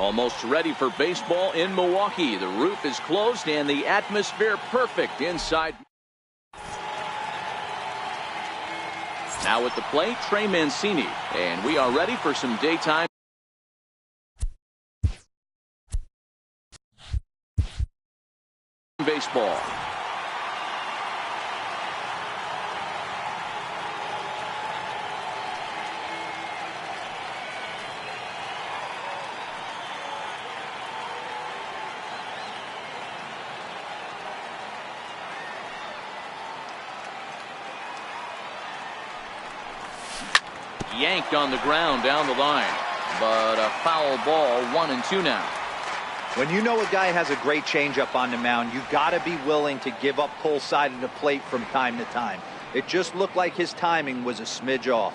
Almost ready for baseball in Milwaukee. The roof is closed and the atmosphere perfect inside. Now at the plate, Trey Mancini. And we are ready for some daytime baseball. Yanked on the ground down the line, but a foul ball. 1-2 now. When you know a guy has a great changeup on the mound, you got to be willing to give up pull side of the plate from time to time. It just looked like his timing was a smidge off.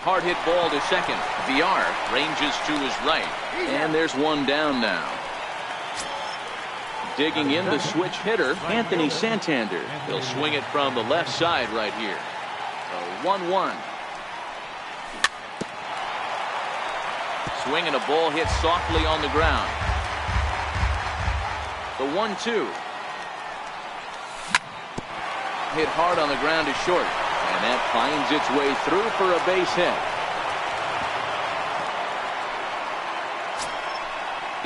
Hard hit ball to second. VR ranges to his right, and there's one down now. Digging in the switch hitter, Anthony Santander. He'll swing it from the left side right here. A 1-1. Swing and a ball hit softly on the ground. The 1-2. Hit hard on the ground to short, and that finds its way through for a base hit.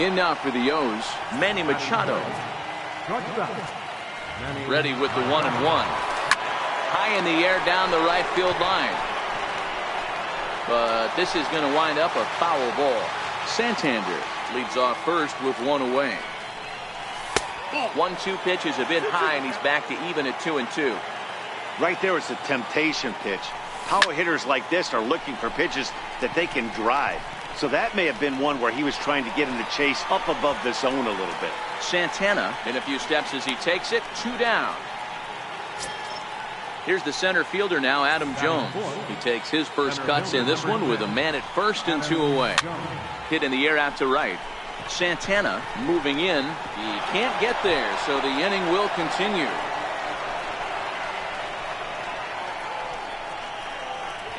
In now for the O's, Manny Machado. Ready with the 1-1. High in the air down the right field line. But this is going to wind up a foul ball. Santander leads off first with one away. 1-2 pitch is a bit high, and he's back to even at 2-2. Right there is a temptation pitch. Power hitters like this are looking for pitches that they can drive. So that may have been one where he was trying to get him to chase up above the zone a little bit. Santana in a few steps as he takes it. 2 down. Here's the center fielder now, Adam Jones. He takes his first cuts in this one with a man at first and 2 away. Hit in the air out to right. Santana moving in. He can't get there, so the inning will continue.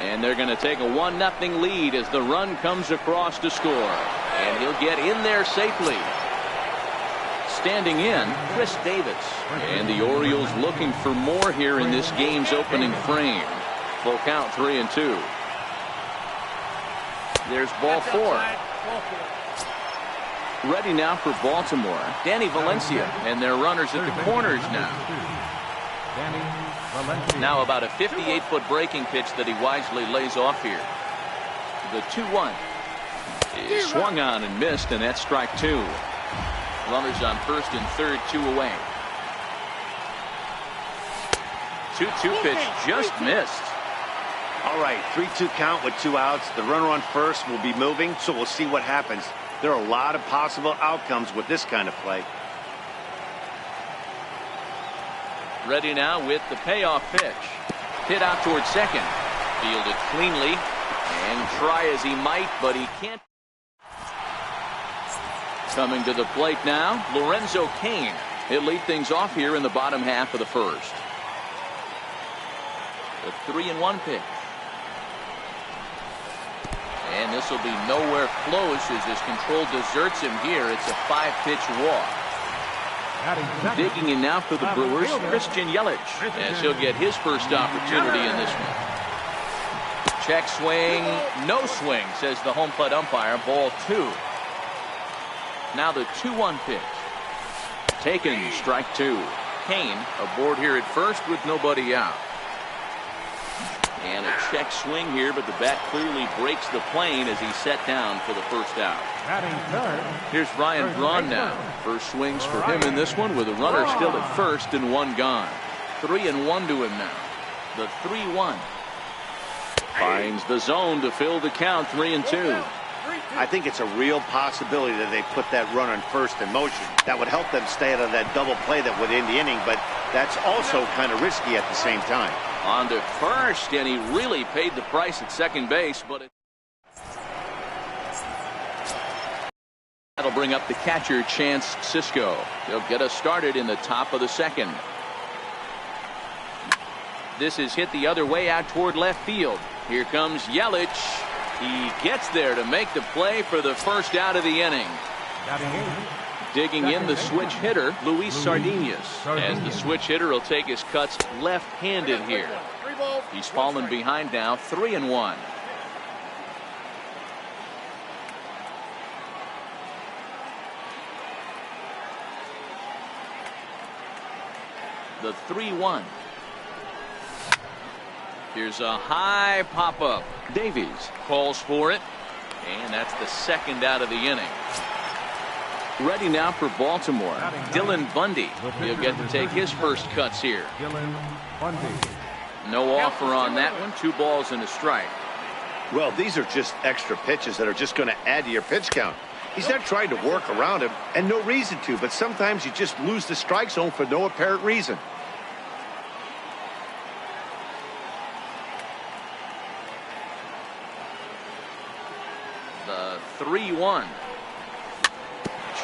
And they're going to take a 1-0 lead as the run comes across to score. And he'll get in there safely. Standing in, Chris Davis. And the Orioles looking for more here in this game's opening frame. Full count, 3-2. There's ball 4. Ready now for Baltimore, Danny Valencia. And their runners at the corners now. Now about a 58-foot breaking pitch that he wisely lays off here. The 2-1 is swung on and missed, and that's strike 2. Runners on first and third, 2 away. 2-2 pitch just missed. All right, 3-2 count with 2 outs. The runner on first will be moving, so we'll see what happens. There are a lot of possible outcomes with this kind of play. Ready now with the payoff pitch. Hit out towards second. Fielded cleanly. And try as he might, but he can't. Coming to the plate now, Lorenzo Cain. He'll lead things off here in the bottom half of the first. The 3-1 pitch. And this will be nowhere close as his control deserts him here. It's a 5-pitch walk. Digging in now for the Brewers, Christian Yelich, as he'll get his first opportunity in this one. Check swing, no swing, says the home plate umpire. Ball 2. Now the 2-1 pitch. Taken, strike 2. Cain aboard here at first with nobody out. And a check swing here, but the bat clearly breaks the plane as he's set down for the first out. Here's Ryan Braun now. First swings for him in this one with a runner still at first and 1 gone. 3-1 to him now. The 3-1. Finds the zone to fill the count. 3-2. I think it's a real possibility that they put that runner on first in motion. That would help them stay out of that double play that would end the inning, but that's also kind of risky at the same time. On to first, and he really paid the price at second base, but that'll bring up the catcher, Chance Sisco. He'll get us started in the top of the second. This is hit the other way out toward left field. Here comes Yelich. He gets there to make the play for the first out of the inning. Digging in the switch hitter, Luis Sardinas. As the switch hitter will take his cuts left-handed here. He's fallen behind now, 3-1. The 3-1. Here's a high pop-up. Davies calls for it, and that's the second out of the inning. Ready now for Baltimore, Dylan Bundy. He'll get to take his first cuts here. No offer on that one. 2 balls and a strike. Well, these are just extra pitches that are just going to add to your pitch count. He's not trying to work around him, and no reason to, but sometimes you just lose the strike zone for no apparent reason. The 3-1.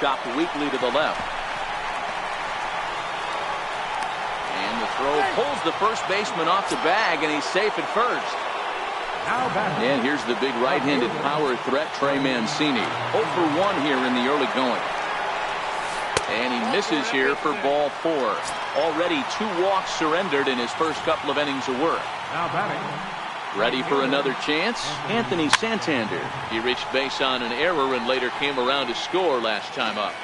Chopped weakly to the left. And the throw pulls the first baseman off the bag, and he's safe at first. And here's the big right-handed power threat, Trey Mancini. 0 for 1 here in the early going. And he misses here for ball 4. Already 2 walks surrendered in his first couple of innings of work. Ready for another chance? Anthony Santander. He reached base on an error and later came around to score last time up.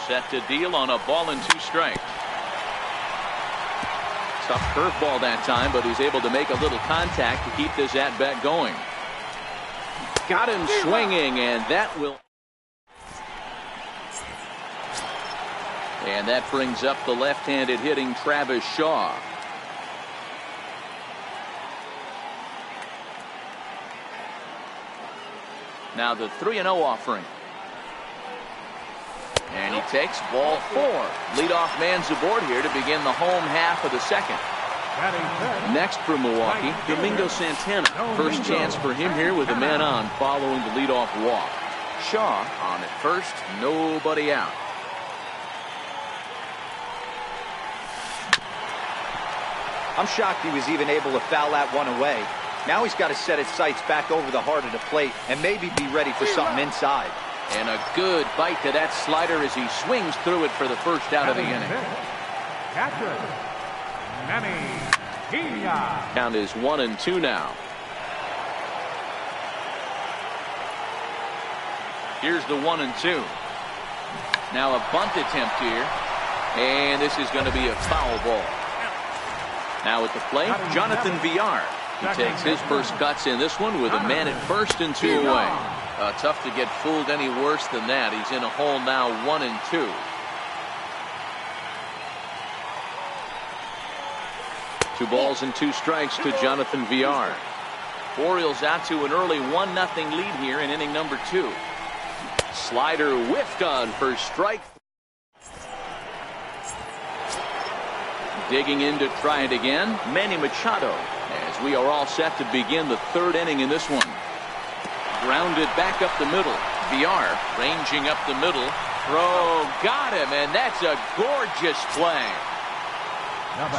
Set to deal on a ball and 2 strikes. Tough curveball that time, but he's able to make a little contact to keep this at-bat going. Got him swinging, and that will... And that brings up the left-handed hitting Travis Shaw. Now the 3-0 offering. And he takes ball 4. Leadoff man's aboard here to begin the home half of the second. Next for Milwaukee, Domingo Santana. First chance for him here with a man on following the leadoff walk. Shaw on at first, nobody out. I'm shocked he was even able to foul that one away. Now he's got to set his sights back over the heart of the plate and maybe be ready for something inside. And a good bite to that slider as he swings through it for the first out of the inning. Count is 1-2 now. Here's the 1-2. Now a bunt attempt here. And this is going to be a foul ball. Now at the plate, Jonathan Villar. He takes his first cuts in this one with a man at first and 2 away. Tough to get fooled any worse than that. He's in a hole now, 1-2. Two balls and 2 strikes to Jonathan Villar. Orioles out to an early 1-0 lead here in inning number 2. Slider whiffed on for strike. Digging in to try it again, Manny Machado. As we are all set to begin the 3rd inning in this one. Grounded back up the middle. Villar ranging up the middle. Throw got him, and that's a gorgeous play.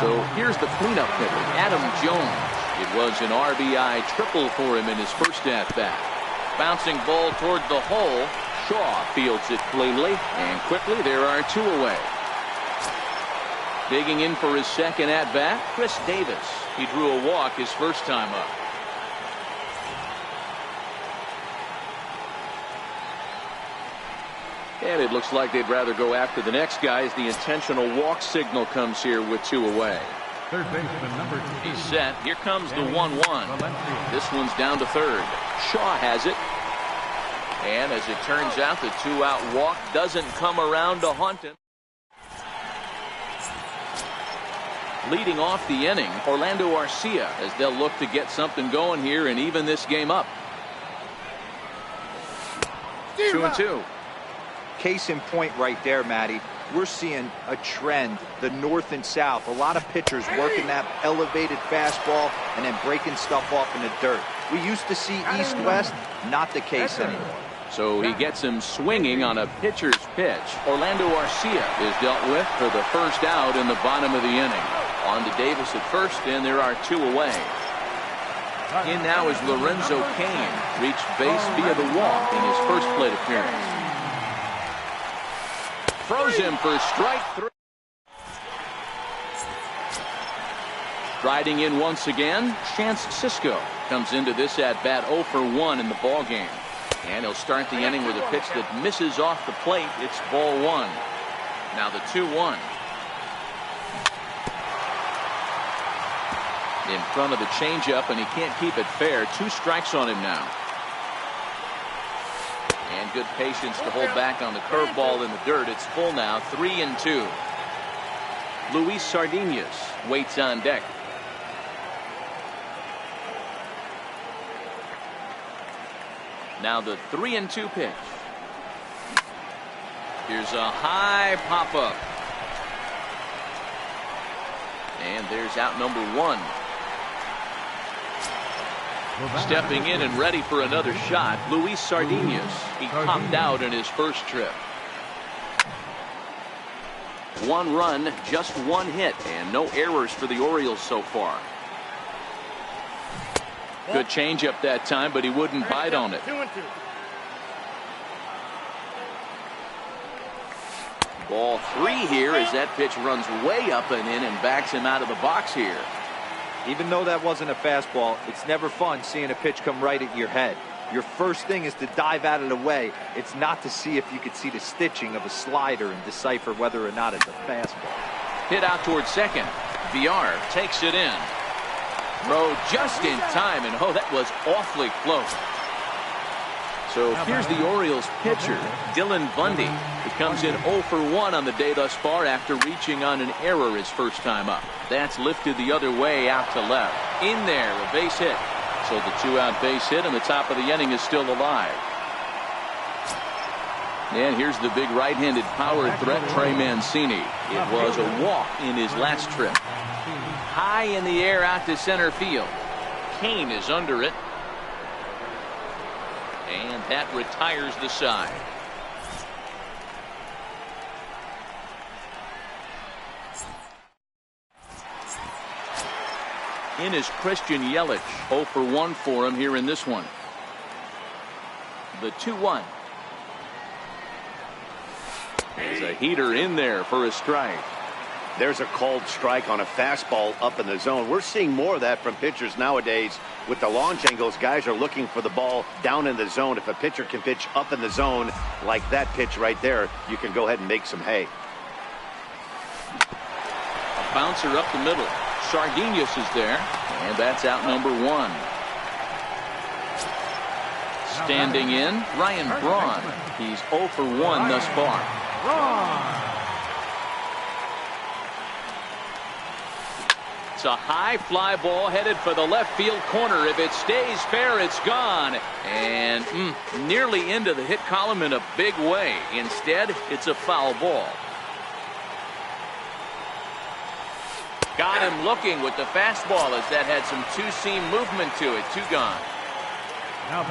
So here's the cleanup hitter, Adam Jones. It was an RBI triple for him in his first at-bat. Bouncing ball toward the hole. Shaw fields it cleanly, and quickly there are 2 away. Digging in for his second at-bat, Chris Davis. He drew a walk his first time up. And it looks like they'd rather go after the next guy as the intentional walk signal comes here with 2 away. Third baseman number 2. He's set. Here comes the 1-1. This one's down to third. Shaw has it. And as it turns out, the 2-out walk doesn't come around to haunt him. Leading off the inning, Orlando Arcia, as they'll look to get something going here and even this game up. 2-2. Case in point right there, Matty. We're seeing a trend, the north and south. A lot of pitchers working that elevated fastball and then breaking stuff off in the dirt. We used to see east-west, not the case anymore. So he gets him swinging on a pitcher's pitch. Orlando Arcia is dealt with for the first out in the bottom of the inning. On to Davis at first, and there are 2 away. In now is Lorenzo Cain. Reached base via the walk in his first plate appearance. Throws him for strike 3. Striding in once again, Chance Sisco comes into this at-bat 0 for 1 in the ball game. And he'll start the inning with a pitch that misses off the plate. It's ball 1. Now the 2-1. In front of the changeup, and he can't keep it fair. 2 strikes on him now. And good patience to hold back on the curveball in the dirt. It's full now, 3-2. Luis Sardinas waits on deck. Now the 3-2 pitch. Here's a high pop-up. And there's out number 1. Stepping in and ready for another shot, Luis Sardinas. He popped out in his first trip. 1 run, just 1 hit, and no errors for the Orioles so far. Good changeup that time, but he wouldn't bite on it. 2-2. Ball 3 here as that pitch runs way up and in and backs him out of the box here. Even though that wasn't a fastball, it's never fun seeing a pitch come right at your head. Your first thing is to dive out of the way. It's not to see if you could see the stitching of a slider and decipher whether or not it's a fastball. Hit out towards second. VR takes it in. Throw just in time, and oh, that was awfully close. So here's the Orioles pitcher, Dylan Bundy. He comes in 0 for 1 on the day thus far after reaching on an error his first time up. That's lifted the other way out to left. In there, a base hit. So the 2-out base hit, and the top of the inning is still alive. And here's the big right-handed power threat, Trey Mancini. It was a walk in his last trip. High in the air out to center field. Cain is under it. And that retires the side. In is Christian Yelich. 0 for 1 for him here in this one. The 2-1. There's a heater in there for a strike. There's a called strike on a fastball up in the zone. We're seeing more of that from pitchers nowadays. With the launch angles, guys are looking for the ball down in the zone. If a pitcher can pitch up in the zone like that pitch right there, you can go ahead and make some hay. A bouncer up the middle. Sardinas is there, and that's out number 1. Standing in, Ryan Braun. He's 0 for 1 thus far. It's a high fly ball headed for the left field corner. If it stays fair, it's gone. And nearly into the hit column in a big way. Instead, it's a foul ball. Got him looking with the fastball as that had some two-seam movement to it. 2 gone.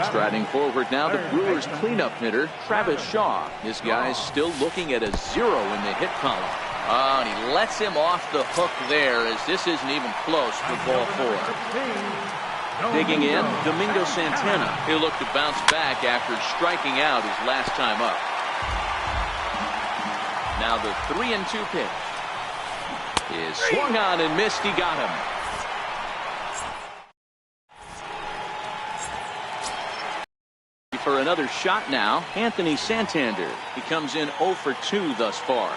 Striding forward now, the Brewers cleanup hitter, Travis Shaw. This guy's still looking at a 0 in the hit column. Oh, and he lets him off the hook there as this isn't even close for ball 4. Digging in, Domingo Santana. He'll look to bounce back after striking out his last time up. Now the 3-2 pitch is swung on and missed. He got him. For another shot now, Anthony Santander. He comes in 0 for 2 thus far.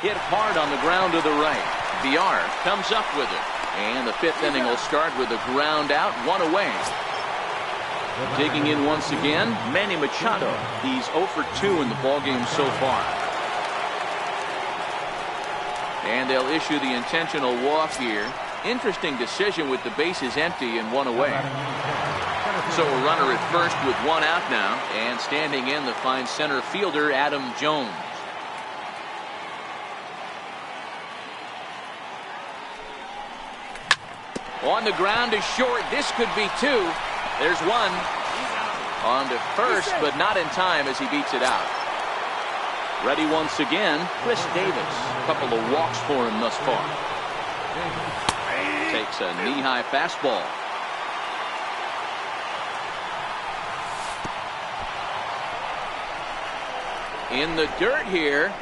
Hit hard on the ground to the right. VR comes up with it. And the 5th inning will start with a ground out, 1 away. Digging in once again, Manny Machado. He's 0 for 2 in the ballgame so far. And they'll issue the intentional walk here. Interesting decision with the bases empty and 1 away. So a runner at first with 1 out now. And standing in the fine center fielder, Adam Jones. On the ground is short. This could be 2. There's 1. On to first, but not in time as he beats it out. Ready once again, Chris Davis. A couple of walks for him thus far. Takes a knee-high fastball. In the dirt here.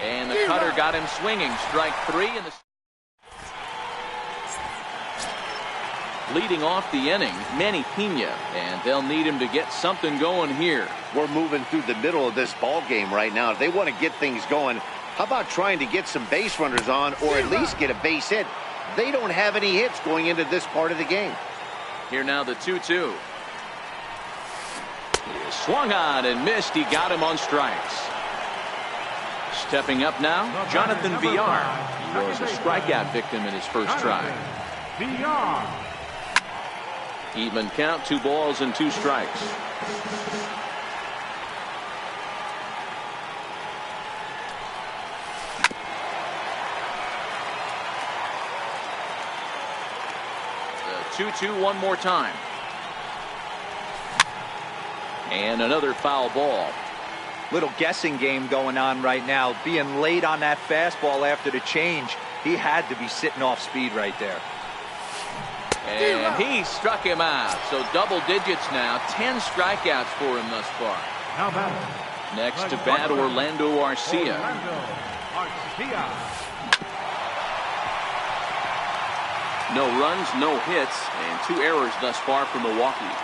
And the cutter got him swinging. Strike 3 in the... Leading off the inning, Manny Pena, and they'll need him to get something going here. We're moving through the middle of this ball game right now. If they want to get things going, how about trying to get some base runners on or at least get a base hit? They don't have any hits going into this part of the game. Here now the 2-2. Swung on and missed. He got him on strikes. Stepping up now, Jonathan Villar. He was a strikeout victim in his first try. Even count, 2 balls and 2 strikes. The 2-2 one more time. And another foul ball. Little guessing game going on right now. Being late on that fastball after the change. He had to be sitting off speed right there. And he struck him out. So double digits now. 10 strikeouts for him thus far. Next to bat, Orlando Arcia. No runs, no hits, and 2 errors thus far for Milwaukee.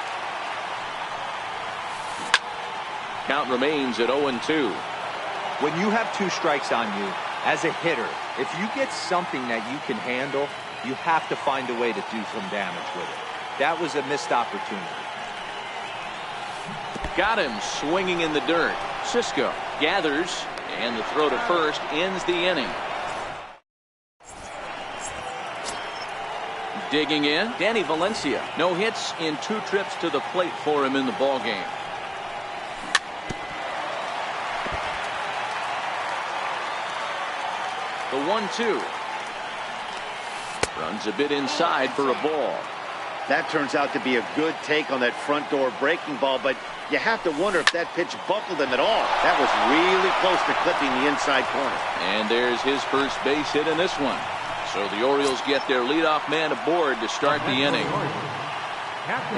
Count remains at 0-2. When you have 2 strikes on you, as a hitter, if you get something that you can handle, you have to find a way to do some damage with it. That was a missed opportunity. Got him swinging in the dirt. Cisco gathers, and the throw to first ends the inning. Digging in, Danny Valencia. No hits in 2 trips to the plate for him in the ballgame. The 1-2. Runs a bit inside for a ball. That turns out to be a good take on that front door breaking ball, but you have to wonder if that pitch buckled him at all. That was really close to clipping the inside corner. And there's his first base hit in this one. So the Orioles get their leadoff man aboard to start the inning.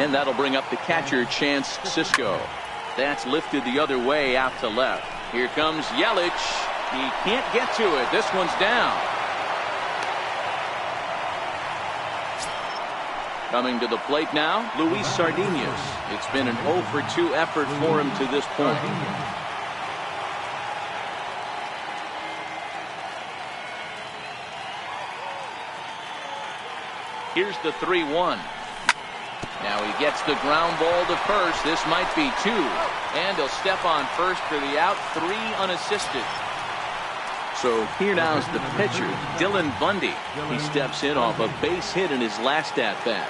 And that'll bring up the catcher, Chance Cisco. That's lifted the other way out to left. Here comes Yelich. He can't get to it. This one's down. Coming to the plate now, Luis Sardinas. It's been an 0-for-2 effort for him to this point. Here's the 3-1. Now he gets the ground ball to first. This might be 2. And he'll step on first for the out. 3 unassisted. So here now is the pitcher, Dylan Bundy. He steps in off a base hit in his last at-bat.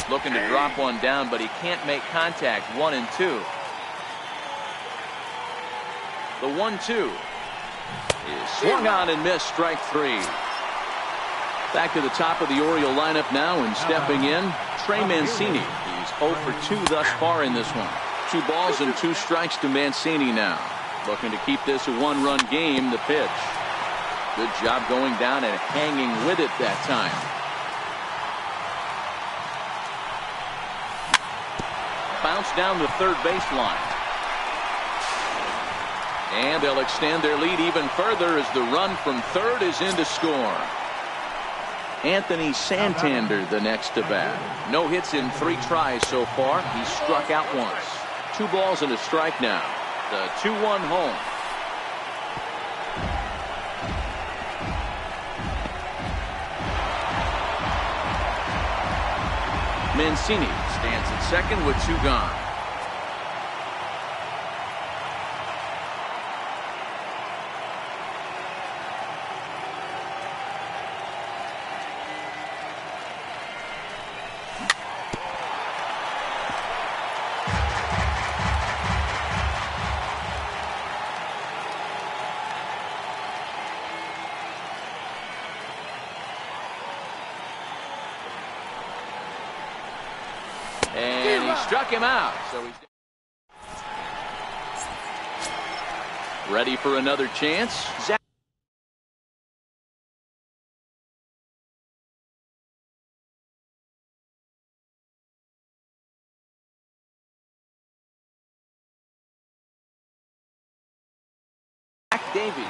Looking to drop one down, but he can't make contact. 1-2. The 1-2 is swung on and missed. Strike 3. Back to the top of the Oriole lineup now, and stepping in, Trey Mancini. He's 0-for-2 thus far in this one. 2 balls and 2 strikes to Mancini now. Looking to keep this a 1-run game. The pitch. Good job going down and hanging with it that time. Bounce down the third baseline. And they'll extend their lead even further as the run from third is in to score. Anthony Santander the next to bat. No hits in 3 tries so far. He struck out once. 2 balls and a strike now. The 2-1 home. Mancini stands at second with 2 gone. struck him out. So he's ready for another chance. Davey.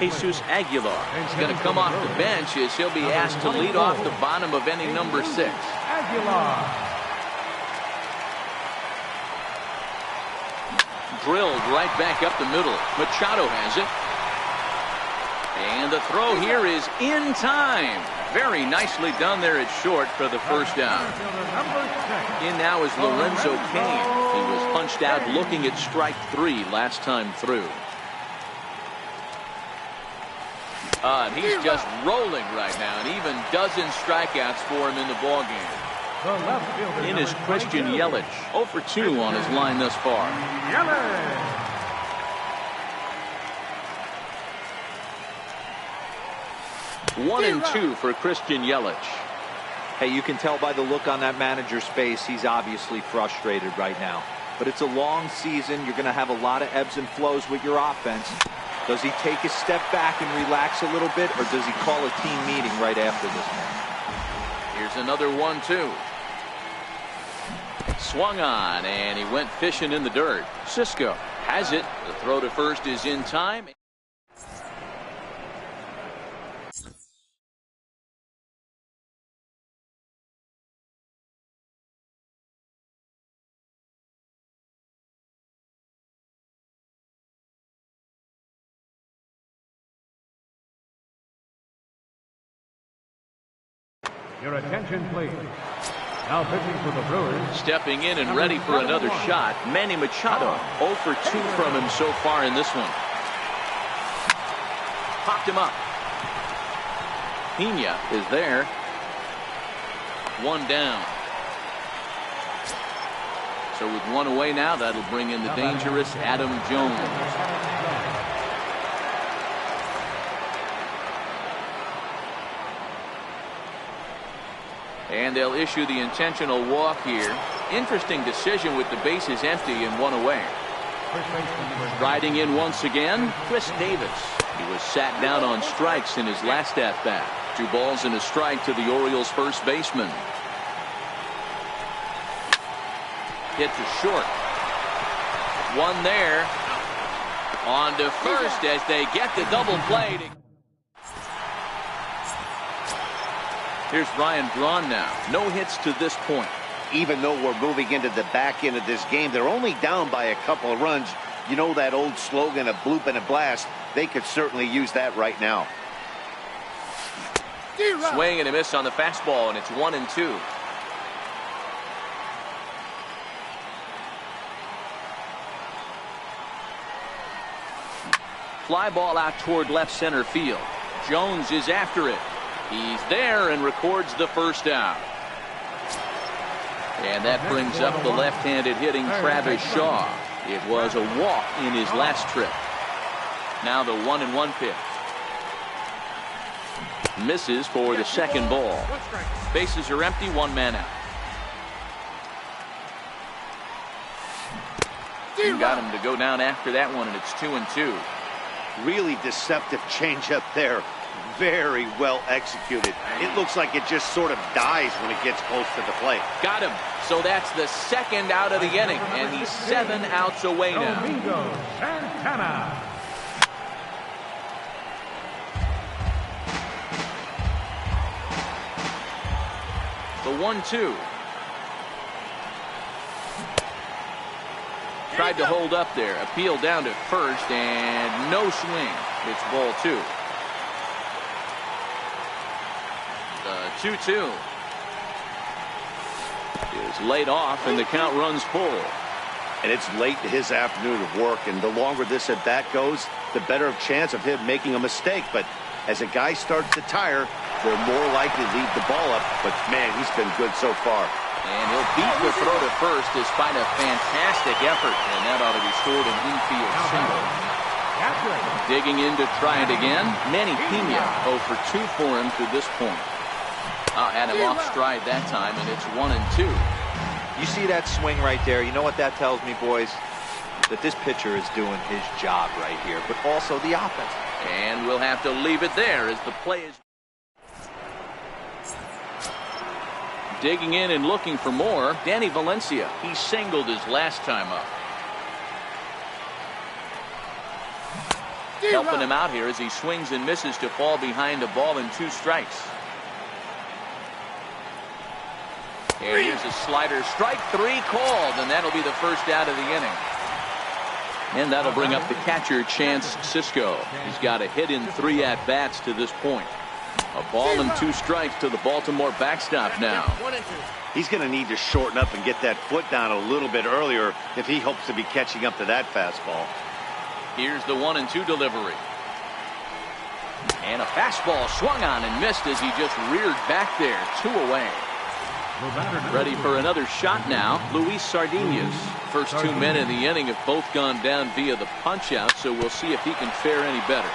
Jesus Aguilar is going to come off the bench as he'll be asked to lead off the bottom of inning number 6. Aguilar. Drilled right back up the middle. Machado has it. And the throw here is in time. Very nicely done there at short for the first down. In now is Lorenzo Cain. He was punched out looking at strike 3 last time through. And he's just rolling right now, and even dozen strikeouts for him in the ballgame. In is Christian Yelich, 0 for 2 on his line thus far. 1 and 2 for Christian Yelich. Hey, you can tell by the look on that manager's face, he's obviously frustrated right now. But it's a long season. You're going to have a lot of ebbs and flows with your offense. Does he take a step back and relax a little bit, or does he call a team meeting right after this one? Here's another 1-2. Swung on, and he went fishing in the dirt. Cisco has it. The throw to first is in time. Your attention, please. Now pitching for the Brewers. Stepping in and ready for another shot, Manny Machado. 0 for 2 from him so far in this one. Popped him up. Pena is there. 1 down. So with 1 away now, that'll bring in the dangerous Adam Jones. And they'll issue the intentional walk here. Interesting decision with the bases empty and 1 away. Riding in once again, Chris Davis. He was sat down on strikes in his last at-bat. 2 balls and a strike to the Orioles' first baseman. Hit to short. 1 there. On to first as they get the double play. Here's Ryan Braun now. No hits to this point. Even though we're moving into the back end of this game, they're only down by a couple of runs. You know that old slogan, a bloop and a blast. They could certainly use that right now. Swing and a miss on the fastball, and it's 1 and 2. Fly ball out toward left center field. Jones is after it. He's there and records the first down. And that brings up the left-handed hitting Travis Shaw. It was a walk in his last trip. Now the 1-1 pitch. Misses for the second ball. Bases are empty, 1 man out. You got him to go down after that one, and it's 2 and 2. Really deceptive changeup there. Very well executed. It looks like it just sort of dies when it gets close to the plate. Got him. So that's the second out of the inning, and he's 7 outs away now. The 1-2. Tried to hold up there. Appeal down to first, and no swing. It's ball 2. The 2-2 is laid off, and the count runs full. And it's late in his afternoon of work, and the longer this at bat goes, the better of chance of him making a mistake. But as a guy starts to tire, they're more likely to leave the ball up. But man, he's been good so far. And he'll beat the throw to first despite a fantastic effort, and that ought to be scored an infield single. Digging in to try it again, Manny Pena 0 for 2 for him to this point. Had him off stride that time, and it's 1 and 2. You see that swing right there? You know what that tells me, boys? That this pitcher is doing his job right here, but also the offense. And we'll have to leave it there as the play is digging in and looking for more. Danny Valencia, he singled his last time up. Helping him out here as he swings and misses to fall behind a ball and 2 strikes. And here's a slider, strike 3 called, and that'll be the first out of the inning. And that'll bring up the catcher, Chance Sisco. He's got a hit in 3 at-bats to this point. A ball and 2 strikes to the Baltimore backstop now. He's going to need to shorten up and get that foot down a little bit earlier if he hopes to be catching up to that fastball. Here's the 1-2 delivery. And a fastball swung on and missed as he just reared back there. 2 away. Ready for another shot now, Luis Sardinas. First 2 men in the inning have both gone down via the punch out, so we'll see if he can fare any better.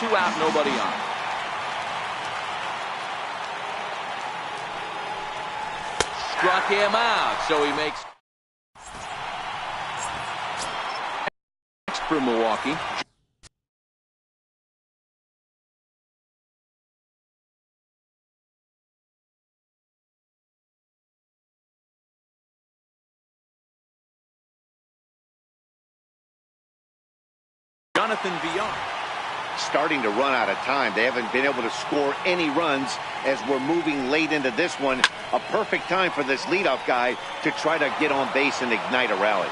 2 out, nobody on. Struck him out, so he makes for Milwaukee. Jonathan Villar. Starting to run out of time. They haven't been able to score any runs as we're moving late into this one. A perfect time for this leadoff guy to try to get on base and ignite a rally.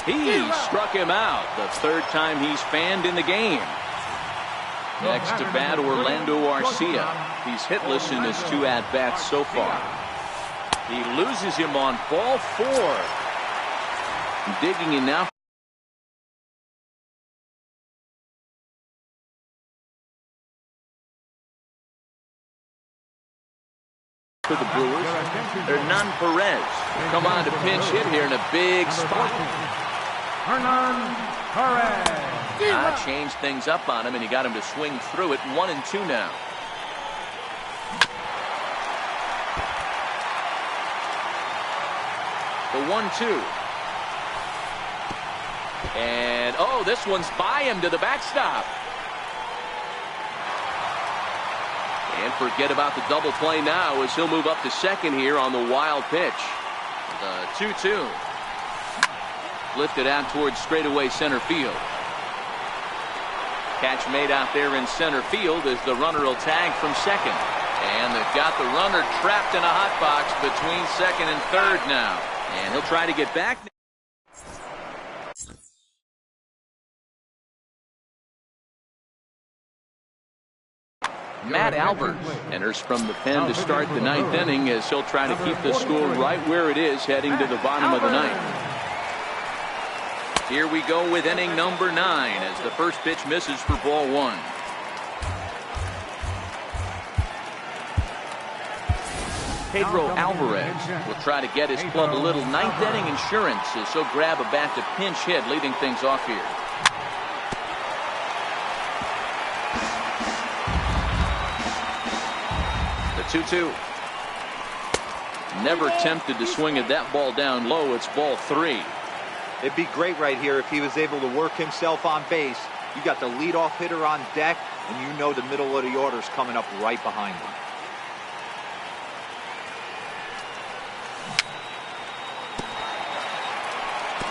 He struck him out. The 3rd time he's fanned in the game. Next to bat, Orlando Arcia. He's hitless in his 2 at-bats so far. He loses him on ball 4. Digging in now. For the Brewers, Hernan Perez come on to pinch hit here in a big spot. Hernan Perez. Changed things up on him, and he got him to swing through it. 1-2 now. The 1-2. And, oh, this one's by him to the backstop. And forget about the double play now as he'll move up to second here on the wild pitch. The 2-2. Lifted out towards straightaway center field. Catch made out there in center field as the runner will tag from second. And they've got the runner trapped in a hot box between second and third now. And he'll try to get back. Matt Albert enters from the pen to start the 9th inning as he'll try to keep the score right where it is heading to the bottom of the 9th. Here we go with inning number 9 as the first pitch misses for ball 1. Pedro Alvarez will try to get his club a little 9th inning insurance as he'll grab a bat to pinch hit, leading things off here. The 2-2. Never tempted to swing at that ball down low. It's ball 3. It'd be great right here if he was able to work himself on base. You got the leadoff hitter on deck, and you know the middle of the order's coming up right behind him.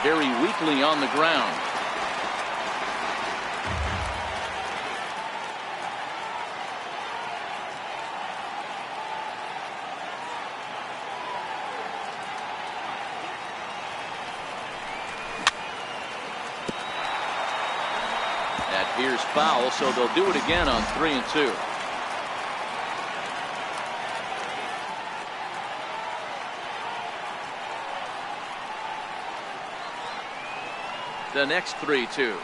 Very weakly on the ground. That veers foul, so they'll do it again on 3-2. The next 3-2.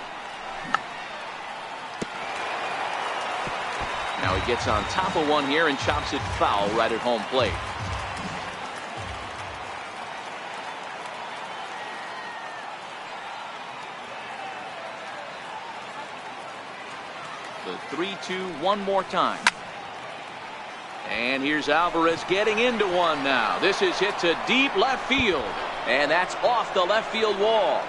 Now he gets on top of one here and chops it foul right at home plate. The 3-2 one more time. And here's Alvarez getting into one now. This is hit to deep left field. And that's off the left field wall.